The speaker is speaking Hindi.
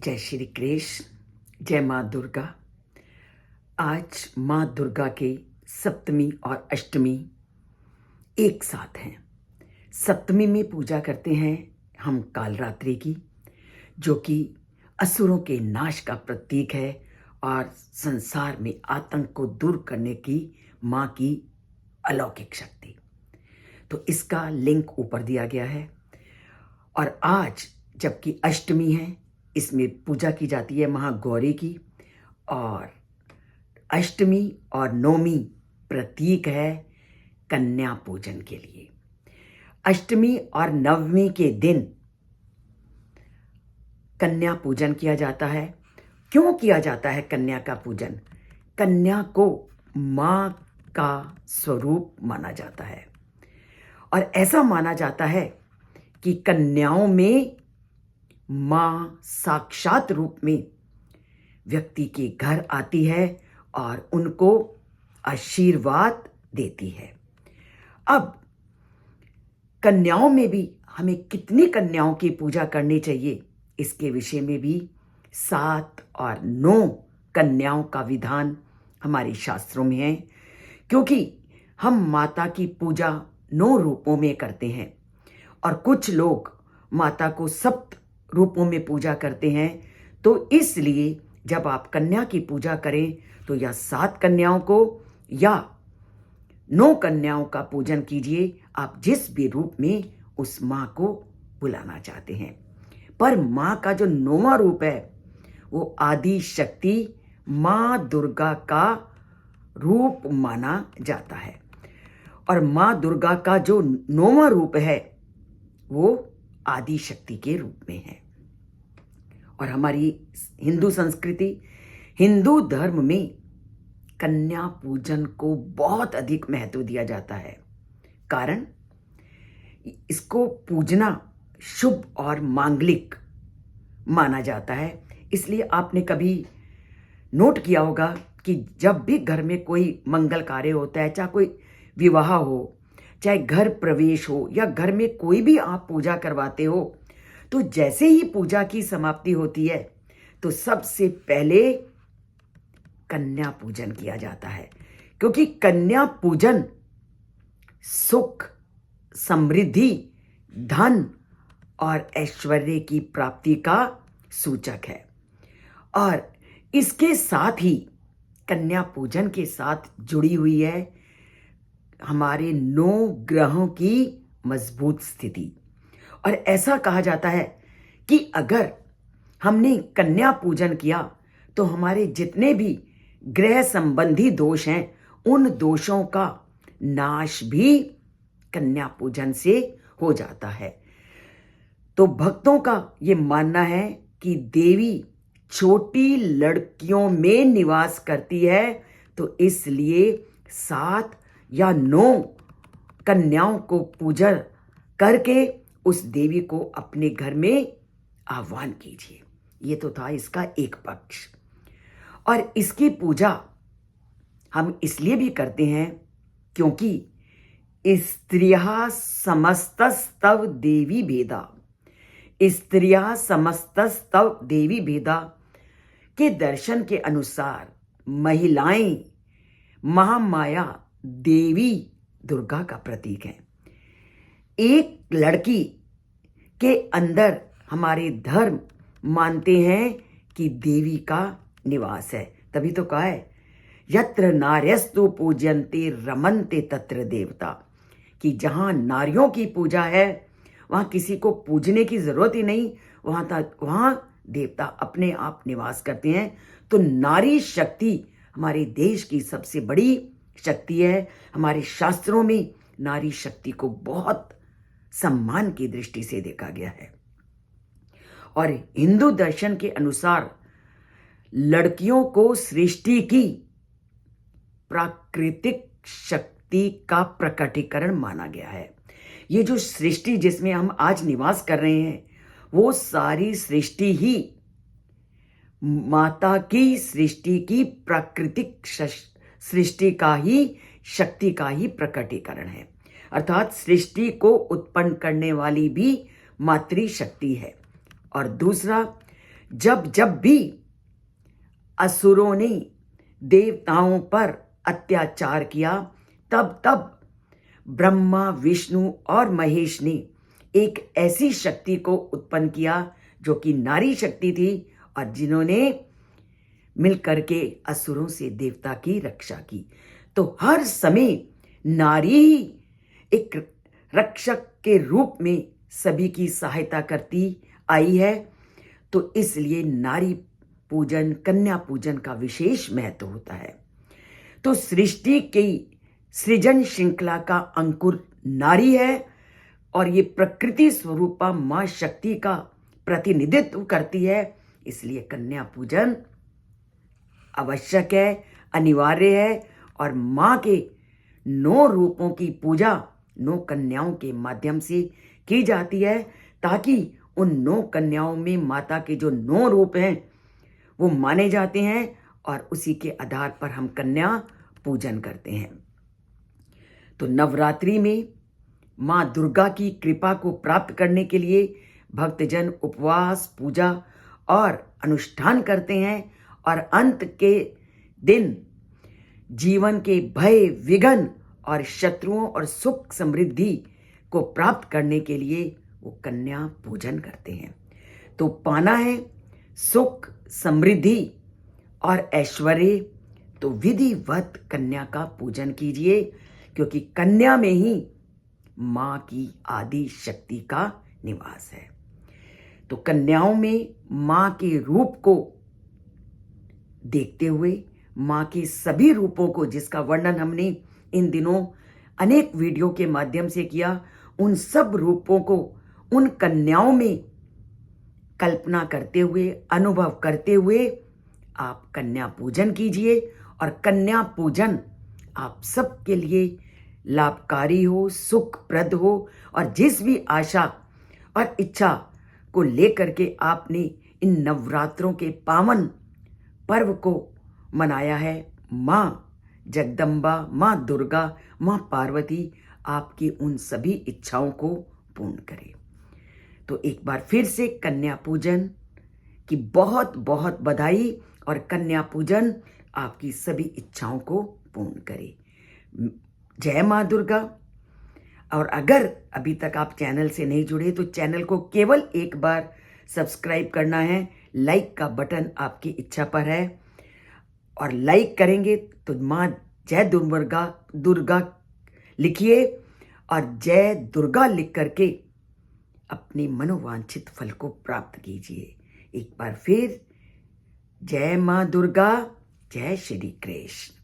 जय श्री कृष्ण, जय माँ दुर्गा। आज माँ दुर्गा के सप्तमी और अष्टमी एक साथ हैं। सप्तमी में पूजा करते हैं हम कालरात्रि की, जो कि असुरों के नाश का प्रतीक है और संसार में आतंक को दूर करने की माँ की अलौकिक शक्ति। तो इसका लिंक ऊपर दिया गया है। और आज जबकि अष्टमी है, इसमें पूजा की जाती है महागौरी की। और अष्टमी और नवमी प्रतीक है कन्या पूजन के लिए। अष्टमी और नवमी के दिन कन्या पूजन किया जाता है। क्यों किया जाता है कन्या का पूजन? कन्या को माँ का स्वरूप माना जाता है और ऐसा माना जाता है कि कन्याओं में माँ साक्षात रूप में व्यक्ति के घर आती है और उनको आशीर्वाद देती है। अब कन्याओं में भी हमें कितनी कन्याओं की पूजा करनी चाहिए, इसके विषय में भी 7 और 9 कन्याओं का विधान हमारे शास्त्रों में है। क्योंकि हम माता की पूजा 9 रूपों में करते हैं और कुछ लोग माता को सप्त रूपों में पूजा करते हैं। तो इसलिए जब आप कन्या की पूजा करें तो या 7 कन्याओं को या 9 कन्याओं का पूजन कीजिए, आप जिस भी रूप में उस माँ को बुलाना चाहते हैं। पर माँ का जो 9वां रूप है वो आदि शक्ति माँ दुर्गा का रूप माना जाता है। और माँ दुर्गा का जो 9वां रूप है वो आदि शक्ति के रूप में है। और हमारी हिंदू संस्कृति, हिंदू धर्म में कन्या पूजन को बहुत अधिक महत्व दिया जाता है। कारण इसको पूजना शुभ और मांगलिक माना जाता है। इसलिए आपने कभी नोट किया होगा कि जब भी घर में कोई मंगल कार्य होता है, चाहे कोई विवाह हो, चाहे घर प्रवेश हो या घर में कोई भी आप पूजा करवाते हो, तो जैसे ही पूजा की समाप्ति होती है तो सबसे पहले कन्या पूजन किया जाता है। क्योंकि कन्या पूजन सुख, समृद्धि, धन और ऐश्वर्य की प्राप्ति का सूचक है। और इसके साथ ही कन्या पूजन के साथ जुड़ी हुई है हमारे 9 ग्रहों की मजबूत स्थिति। और ऐसा कहा जाता है कि अगर हमने कन्या पूजन किया तो हमारे जितने भी ग्रह संबंधी दोष हैं, उन दोषों का नाश भी कन्या पूजन से हो जाता है। तो भक्तों का ये मानना है कि देवी छोटी लड़कियों में निवास करती है, तो इसलिए 7 या 9 कन्याओं को पूजा करके उस देवी को अपने घर में आह्वान कीजिए। ये तो था इसका एक पक्ष। और इसकी पूजा हम इसलिए भी करते हैं क्योंकि स्त्रियः समस्तस्तव देवी भेदा, स्त्रियः समस्तस्तव देवी भेदा के दर्शन के अनुसार महिलाएं महामाया देवी दुर्गा का प्रतीक है। एक लड़की के अंदर हमारे धर्म मानते हैं कि देवी का निवास है। तभी तो कहा है यत्र नार्यस्तु पूज्यन्ते रमन्ते तत्र देवता, कि जहां नारियों की पूजा है वहां किसी को पूजने की जरूरत ही नहीं, वहां देवता अपने आप निवास करते हैं। तो नारी शक्ति हमारे देश की सबसे बड़ी शक्ति है। हमारे शास्त्रों में नारी शक्ति को बहुत सम्मान की दृष्टि से देखा गया है। और हिंदू दर्शन के अनुसार लड़कियों को सृष्टि की प्राकृतिक शक्ति का प्रकटीकरण माना गया है। ये जो सृष्टि जिसमें हम आज निवास कर रहे हैं, वो सारी सृष्टि ही माता की सृष्टि की प्राकृतिक सृष्टि का ही शक्ति का ही प्रकटीकरण है। अर्थात सृष्टि को उत्पन्न करने वाली भी मातृ शक्ति है। और दूसरा, जब जब भी असुरों ने देवताओं पर अत्याचार किया, तब तब ब्रह्मा, विष्णु और महेश ने एक ऐसी शक्ति को उत्पन्न किया जो कि नारी शक्ति थी, और जिन्होंने मिलकर के असुरों से देवता की रक्षा की। तो हर समय नारी ही एक रक्षक के रूप में सभी की सहायता करती आई है। तो इसलिए नारी पूजन, कन्या पूजन का विशेष महत्व होता है। तो सृष्टि की सृजन श्रृंखला का अंकुर नारी है, और ये प्रकृति स्वरूपा मां शक्ति का प्रतिनिधित्व करती है। इसलिए कन्या पूजन आवश्यक है, अनिवार्य है, और मां के 9 रूपों की पूजा 9 कन्याओं के माध्यम से की जाती है, ताकि उन 9 कन्याओं में माता के जो 9 रूप हैं वो माने जाते हैं, और उसी के आधार पर हम कन्या पूजन करते हैं। तो नवरात्रि में मां दुर्गा की कृपा को प्राप्त करने के लिए भक्तजन उपवास, पूजा और अनुष्ठान करते हैं, और अंत के दिन जीवन के भय, विघ्न और शत्रुओं और सुख समृद्धि को प्राप्त करने के लिए वो कन्या पूजन करते हैं। तो पाना है सुख, समृद्धि और ऐश्वर्य, तो विधिवत कन्या का पूजन कीजिए, क्योंकि कन्या में ही मां की आदि शक्ति का निवास है। तो कन्याओं में मां के रूप को देखते हुए, मां के सभी रूपों को, जिसका वर्णन हमने इन दिनों अनेक वीडियो के माध्यम से किया, उन सब रूपों को उन कन्याओं में कल्पना करते हुए, अनुभव करते हुए आप कन्या पूजन कीजिए। और कन्या पूजन आप सबके लिए लाभकारी हो, सुखप्रद हो, और जिस भी आशा और इच्छा को लेकर के आपने इन नवरात्रों के पावन पर्व को मनाया है, मां जगदम्बा, मां दुर्गा, मां पार्वती आपकी उन सभी इच्छाओं को पूर्ण करे। तो एक बार फिर से कन्या पूजन की बहुत बहुत बधाई, और कन्या पूजन आपकी सभी इच्छाओं को पूर्ण करे। जय मां दुर्गा। और अगर अभी तक आप चैनल से नहीं जुड़े तो चैनल को केवल एक बार सब्सक्राइब करना है, लाइक का बटन आपकी इच्छा पर है, और लाइक करेंगे तो मां जय दुर्गा लिखिए, और जय दुर्गा लिख करके अपने मनोवांछित फल को प्राप्त कीजिए। एक बार फिर जय मां दुर्गा, जय श्री कृष्ण।